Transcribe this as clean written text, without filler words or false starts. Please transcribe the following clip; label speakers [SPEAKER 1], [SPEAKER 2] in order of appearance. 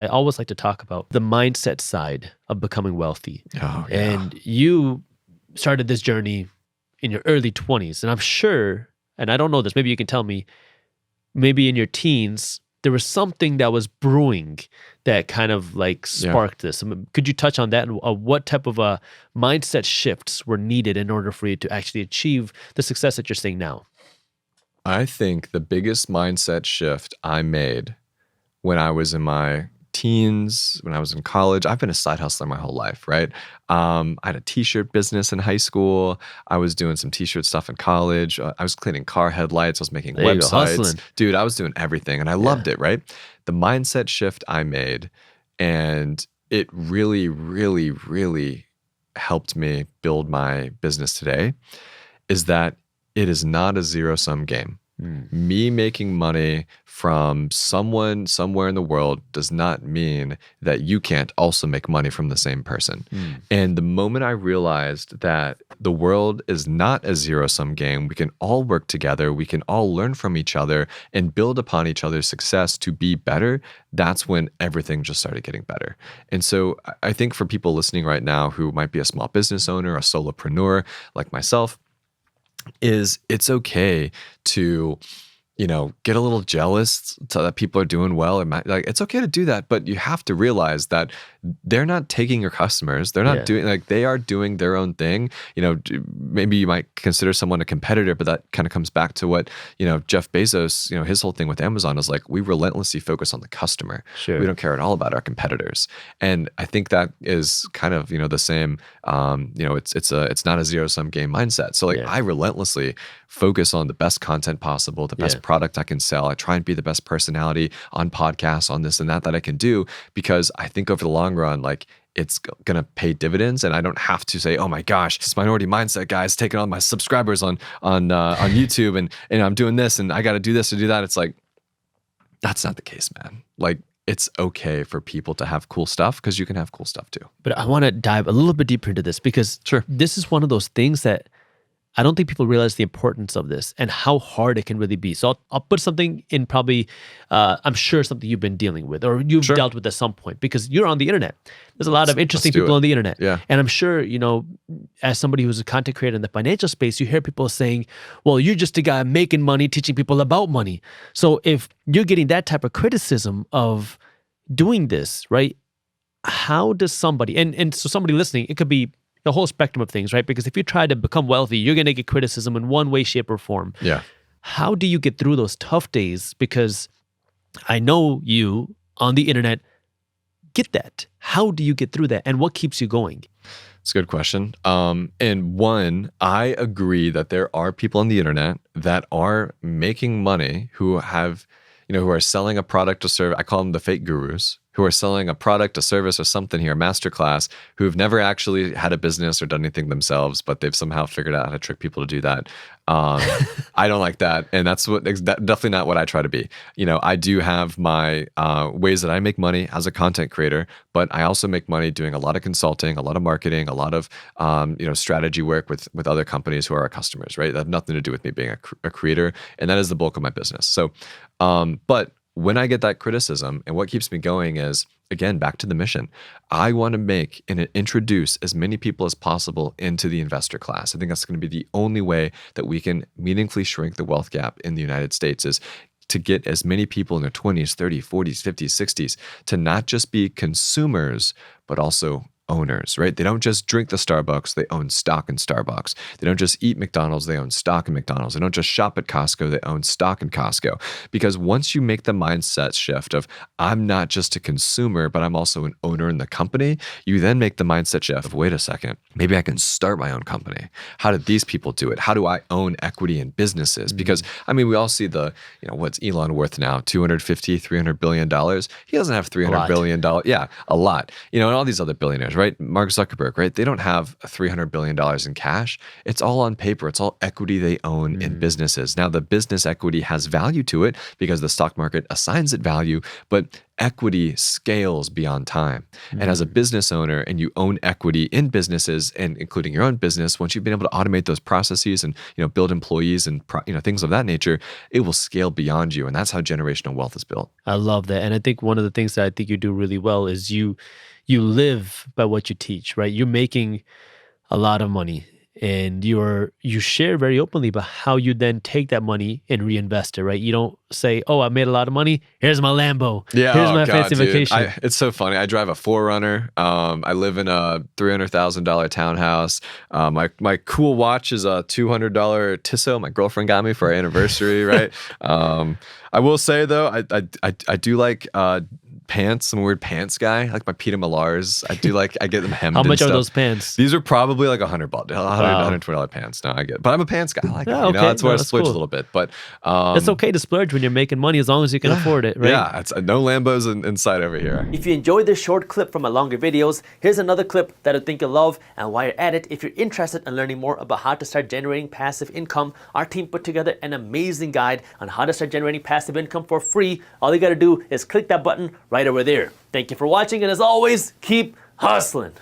[SPEAKER 1] I always like to talk about the mindset side of becoming wealthy.
[SPEAKER 2] Oh, yeah.
[SPEAKER 1] And you started this journey in your early 20s. And I'm sure, and I don't know this, maybe you can tell me, maybe in your teens, there was something that was brewing that kind of like sparked this. I mean, could you touch on that and what type of mindset shifts were needed in order for you to actually achieve the success that you're seeing now?
[SPEAKER 2] I think the biggest mindset shift I made when I was in my teens, when I was in college, I've been a side hustler my whole life, right? I had a t-shirt business in high school. I was doing some t-shirt stuff in college. I was cleaning car headlights. I was making websites. Dude, I was doing everything and I loved it, right? The mindset shift I made, and it really, really, really helped me build my business today, is that it is not a zero-sum game. Me making money from someone somewhere in the world does not mean that you can't also make money from the same person. And the moment I realized that the world is not a zero-sum game, we can all work together, we can all learn from each other and build upon each other's success to be better, that's when everything just started getting better. And so I think for people listening right now who might be a small business owner, a solopreneur like myself, is it's okay to, get a little jealous so that people are doing well. It's okay to do that, but you have to realize that they're not taking your customers. They're not doing, they are doing their own thing. Maybe you might consider someone a competitor, but that kind of comes back to what, Jeff Bezos, his whole thing with Amazon is like, we relentlessly focus on the customer.
[SPEAKER 1] Sure.
[SPEAKER 2] We don't care at all about our competitors. And I think that is kind of, the same, it's not a zero-sum game mindset. So I relentlessly focus on the best content possible, the best product I can sell. I try and be the best personality on podcasts, on this and that I can do, because I think over the long run, it's going to pay dividends, and I don't have to say, oh my gosh, this minority mindset guy's taking all my subscribers on YouTube and I'm doing this and I got to do this to do that. It's like, that's not the case, man. It's okay for people to have cool stuff because you can have cool stuff too.
[SPEAKER 1] But I want to dive a little bit deeper into this because this is one of those things that I don't think people realize the importance of this and how hard it can really be. So I'll put something in probably, I'm sure something you've been dealing with or you've dealt with at some point because you're on the internet. There's a lot of interesting people on the internet.
[SPEAKER 2] Yeah.
[SPEAKER 1] And I'm sure, as somebody who's a content creator in the financial space, you hear people saying, well, you're just a guy making money, teaching people about money. So if you're getting that type of criticism of doing this, right? How does somebody, and so somebody listening, it could be the whole spectrum of things, right? Because if you try to become wealthy, you're going to get criticism in one way, shape, or form.
[SPEAKER 2] Yeah.
[SPEAKER 1] How do you get through those tough days? Because I know you on the internet get that. How do you get through that? And what keeps you going?
[SPEAKER 2] It's a good question. And one, I agree that there are people on the internet that are making money who have, who are selling a product or service. I call them the fake gurus, who are selling a product, a service, or something here, a masterclass, who've never actually had a business or done anything themselves, but they've somehow figured out how to trick people to do that. I don't like that. And that's definitely not what I try to be. I do have my ways that I make money as a content creator, but I also make money doing a lot of consulting, a lot of marketing, a lot of, strategy work with other companies who are our customers, right? That have nothing to do with me being a creator. And that is the bulk of my business. So, but when I get that criticism, and what keeps me going is, again, back to the mission. I want to make and introduce as many people as possible into the investor class. I think that's going to be the only way that we can meaningfully shrink the wealth gap in the United States, is to get as many people in their 20s, 30s, 40s, 50s, 60s to not just be consumers, but also owners, right? They don't just drink the Starbucks, they own stock in Starbucks. They don't just eat McDonald's, they own stock in McDonald's. They don't just shop at Costco, they own stock in Costco. Because once you make the mindset shift of, I'm not just a consumer, but I'm also an owner in the company, you then make the mindset shift of, wait a second, maybe I can start my own company. How did these people do it? How do I own equity in businesses? Because, we all see the, what's Elon worth now? $250, $300 billion. He doesn't have $300 billion. Yeah, a lot. And all these other billionaires, right? Mark Zuckerberg, right? They don't have $300 billion in cash. It's all on paper. It's all equity they own in businesses. Now, the business equity has value to it because the stock market assigns it value, but equity scales beyond time. And as a business owner and you own equity in businesses and including your own business, once you've been able to automate those processes and build employees and things of that nature, it will scale beyond you. And that's how generational wealth is built.
[SPEAKER 1] I love that. And I think one of the things that I think you do really well is you live by what you teach, right? You're making a lot of money and you share very openly about how you then take that money and reinvest it, right? You don't say, oh, I made a lot of money. Here's my Lambo.
[SPEAKER 2] Yeah,
[SPEAKER 1] here's my fancy
[SPEAKER 2] dude.
[SPEAKER 1] vacation.
[SPEAKER 2] It's so funny. I drive a 4Runner. I live in a $300,000 townhouse. My cool watch is a $200 Tissot my girlfriend got me for our anniversary, right? I will say though, I do like pants. I'm a weird pants guy. I like my Peter Millars. I get them hemmed.
[SPEAKER 1] How much
[SPEAKER 2] and
[SPEAKER 1] are
[SPEAKER 2] stuff.
[SPEAKER 1] those pants?
[SPEAKER 2] These are probably like $100, $120 pants. No, I get it. But I'm a pants guy. I like it. That's where I splurge a little bit. But
[SPEAKER 1] it's okay to splurge when you're making money as long as you can afford it, right?
[SPEAKER 2] Yeah, it's no Lambos in sight over here.
[SPEAKER 1] If you enjoyed this short clip from my longer videos, here's another clip that I think you'll love. And while you're at it, if you're interested in learning more about how to start generating passive income, our team put together an amazing guide on how to start generating passive income for free. All you got to do is click that button right over there. Thank you for watching, and as always, keep hustling.